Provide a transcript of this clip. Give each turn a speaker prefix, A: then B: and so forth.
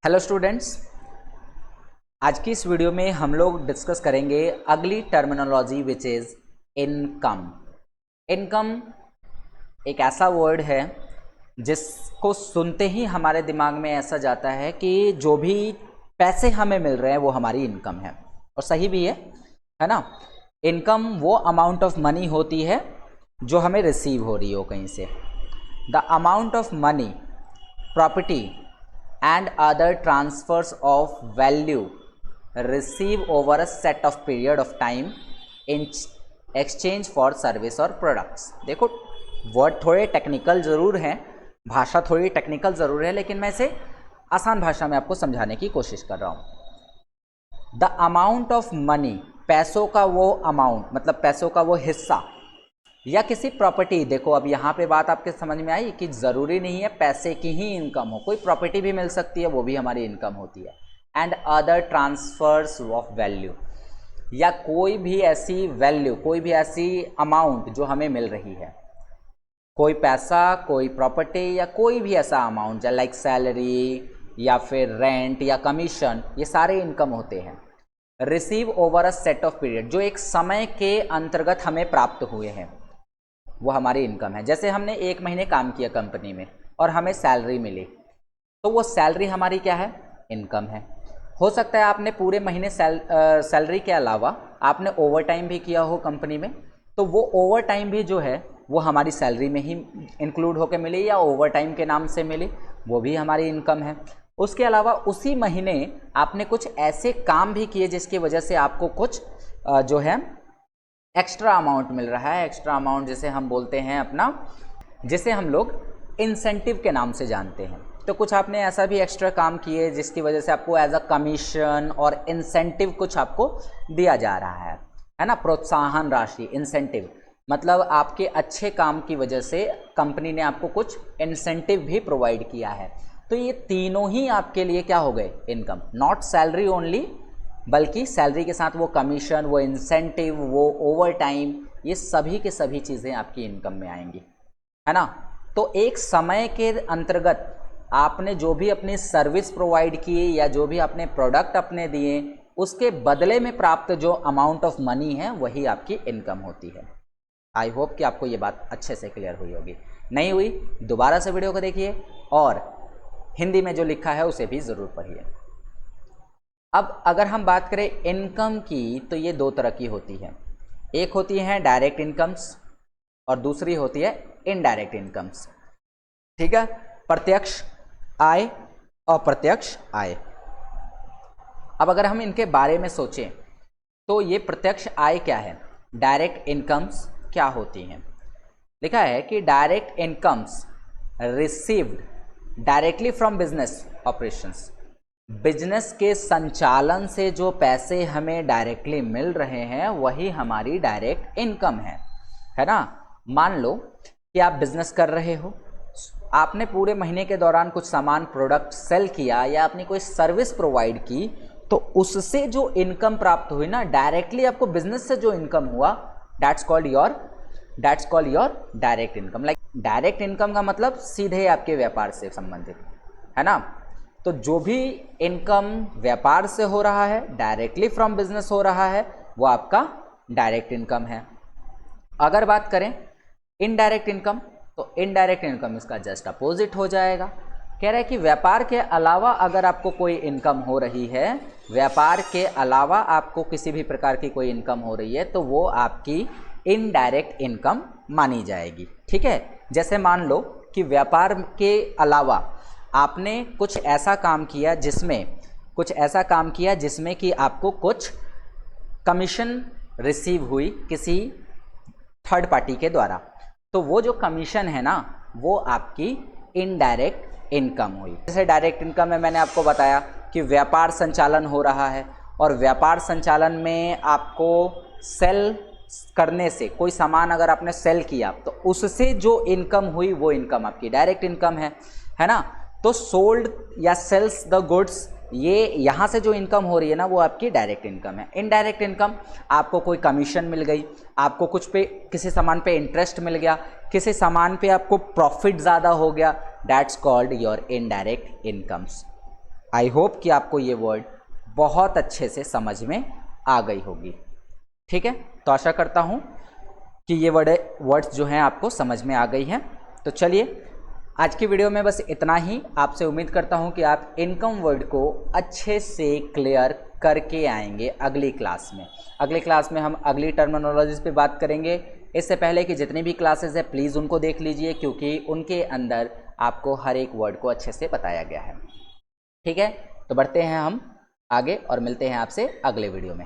A: Hello students, आज की इस वीडियो में हम लोग डिस्कस करेंगे अगली terminology which is income. Income एक ऐसा वर्ड है जिसको सुनते ही हमारे दिमाग में ऐसा जाता है कि जो भी पैसे हमें मिल रहे हैं वो हमारी इनकम है, और सही भी है ना। इनकम वो अमाउंट ऑफ मनी होती है जो हमें रिसीव हो रही हो कहीं से। The amount of money, property and other transfers of value receive over a set of period of time in exchange for service और products। देखो, वर्ड थोड़े टेक्निकल ज़रूर हैं, भाषा थोड़ी टेक्निकल ज़रूर है, लेकिन मैं इसे आसान भाषा में आपको समझाने की कोशिश कर रहा हूँ। द अमाउंट ऑफ मनी, पैसों का वो अमाउंट, मतलब पैसों का वो हिस्सा, या किसी प्रॉपर्टी। देखो, अब यहाँ पे बात आपके समझ में आई कि ज़रूरी नहीं है पैसे की ही इनकम हो, कोई प्रॉपर्टी भी मिल सकती है, वो भी हमारी इनकम होती है। And other transfers of value, या कोई भी ऐसी वैल्यू, कोई भी ऐसी अमाउंट जो हमें मिल रही है, कोई पैसा, कोई प्रॉपर्टी, या कोई भी ऐसा अमाउंट लाइक सैलरी या फिर रेंट या कमीशन, ये सारे इनकम होते हैं। Receive over a set of period, जो एक समय के अंतर्गत हमें प्राप्त हुए हैं, वो हमारी इनकम है। जैसे हमने 1 महीने काम किया कंपनी में और हमें सैलरी मिली, तो वो सैलरी हमारी क्या है? इनकम है। हो सकता है आपने पूरे महीने सैलरी के अलावा आपने ओवर टाइम भी किया हो कंपनी में, तो वो ओवर टाइम भी जो है वो हमारी सैलरी में ही इंक्लूड होकर मिली, या ओवर टाइम के नाम से मिली, वो भी हमारी इनकम है। उसके अलावा उसी महीने आपने कुछ ऐसे काम भी किए जिसकी वजह से आपको कुछ जो है एक्स्ट्रा अमाउंट मिल रहा है। एक्स्ट्रा अमाउंट जिसे हम बोलते हैं अपना, जिसे हम लोग इंसेंटिव के नाम से जानते हैं। तो कुछ आपने ऐसा भी एक्स्ट्रा काम किए जिसकी वजह से आपको एज अ कमीशन और इंसेंटिव कुछ आपको दिया जा रहा है ना। प्रोत्साहन राशि, इंसेंटिव मतलब आपके अच्छे काम की वजह से कंपनी ने आपको कुछ इंसेंटिव भी प्रोवाइड किया है। तो ये तीनों ही आपके लिए क्या हो गए? इनकम। नॉट सैलरी ओनली, बल्कि सैलरी के साथ वो कमीशन, वो इंसेंटिव, वो ओवर टाइम, ये सभी के सभी चीज़ें आपकी इनकम में आएंगी, है ना। तो एक समय के अंतर्गत आपने जो भी अपनी सर्विस प्रोवाइड की या जो भी आपने प्रोडक्ट अपने दिए, उसके बदले में प्राप्त जो अमाउंट ऑफ मनी है वही आपकी इनकम होती है। आई होप कि आपको ये बात अच्छे से क्लियर हुई होगी। नहीं हुई, दोबारा से वीडियो को देखिए और हिंदी में जो लिखा है उसे भी ज़रूर पढ़िए। अब अगर हम बात करें इनकम की, तो ये 2 तरह की होती है। एक होती है डायरेक्ट इनकम्स और दूसरी होती है इनडायरेक्ट इनकम्स। ठीक है, प्रत्यक्ष आय, अप्रत्यक्ष आय। अब अगर हम इनके बारे में सोचें तो ये प्रत्यक्ष आय क्या है, डायरेक्ट इनकम्स क्या होती हैं। लिखा है कि direct incomes received directly from business operations, business के संचालन से जो पैसे हमें डायरेक्टली मिल रहे हैं वही हमारी डायरेक्ट इनकम है ना। मान लो कि आप बिजनेस कर रहे हो, आपने पूरे महीने के दौरान कुछ सामान, प्रोडक्ट सेल किया या अपनी कोई सर्विस प्रोवाइड की, तो उससे जो इनकम प्राप्त हुई ना, डायरेक्टली आपको बिजनेस से जो इनकम हुआ, that's called your direct income. Like direct income का मतलब सीधे आपके व्यापार से संबंधित, है ना। तो जो भी इनकम व्यापार से हो रहा है, डायरेक्टली फ्रॉम बिजनेस हो रहा है, वो आपका डायरेक्ट इनकम है। अगर बात करें इनडायरेक्ट इनकम, तो इनडायरेक्ट इनकम इसका जस्ट अपोजिट हो जाएगा। कह रहा है कि व्यापार के अलावा अगर आपको कोई इनकम हो रही है, व्यापार के अलावा आपको किसी भी प्रकार की कोई इनकम हो रही है, तो वो आपकी इनडायरेक्ट इनकम मानी जाएगी। ठीक है, जैसे मान लो कि व्यापार के अलावा आपने कुछ ऐसा काम किया जिसमें कि आपको कुछ कमीशन रिसीव हुई किसी थर्ड पार्टी के द्वारा, तो वो जो कमीशन है ना, वो आपकी इनडायरेक्ट इनकम हुई। जैसे डायरेक्ट इनकम में मैंने आपको बताया कि व्यापार संचालन हो रहा है, और व्यापार संचालन में आपको सेल करने से, कोई सामान अगर आपने सेल किया तो उससे जो इनकम हुई वो इनकम आपकी डायरेक्ट इनकम है ना। तो सोल्ड या सेल्स द गुड्स, ये यहाँ से जो इनकम हो रही है ना, वो आपकी डायरेक्ट इनकम है। इनडायरेक्ट इनकम, आपको कोई कमीशन मिल गई, आपको कुछ पे किसी सामान पे इंटरेस्ट मिल गया, किसी सामान पे आपको प्रॉफिट ज़्यादा हो गया, that's called your indirect incomes. I hope कि आपको ये वर्ड बहुत अच्छे से समझ में आ गई होगी। ठीक है, तो आशा करता हूँ कि ये वर्ड्स जो हैं आपको समझ में आ गई हैं। तो चलिए आज की वीडियो में बस इतना ही। आपसे उम्मीद करता हूँ कि आप इनकम वर्ड को अच्छे से क्लियर करके आएंगे अगली क्लास में। अगली क्लास में हम अगली टर्मिनोलॉजीज़ पे बात करेंगे। इससे पहले कि जितनी भी क्लासेस है प्लीज़ उनको देख लीजिए, क्योंकि उनके अंदर आपको हर एक वर्ड को अच्छे से बताया गया है। ठीक है, तो बढ़ते हैं हम आगे और मिलते हैं आपसे अगले वीडियो में।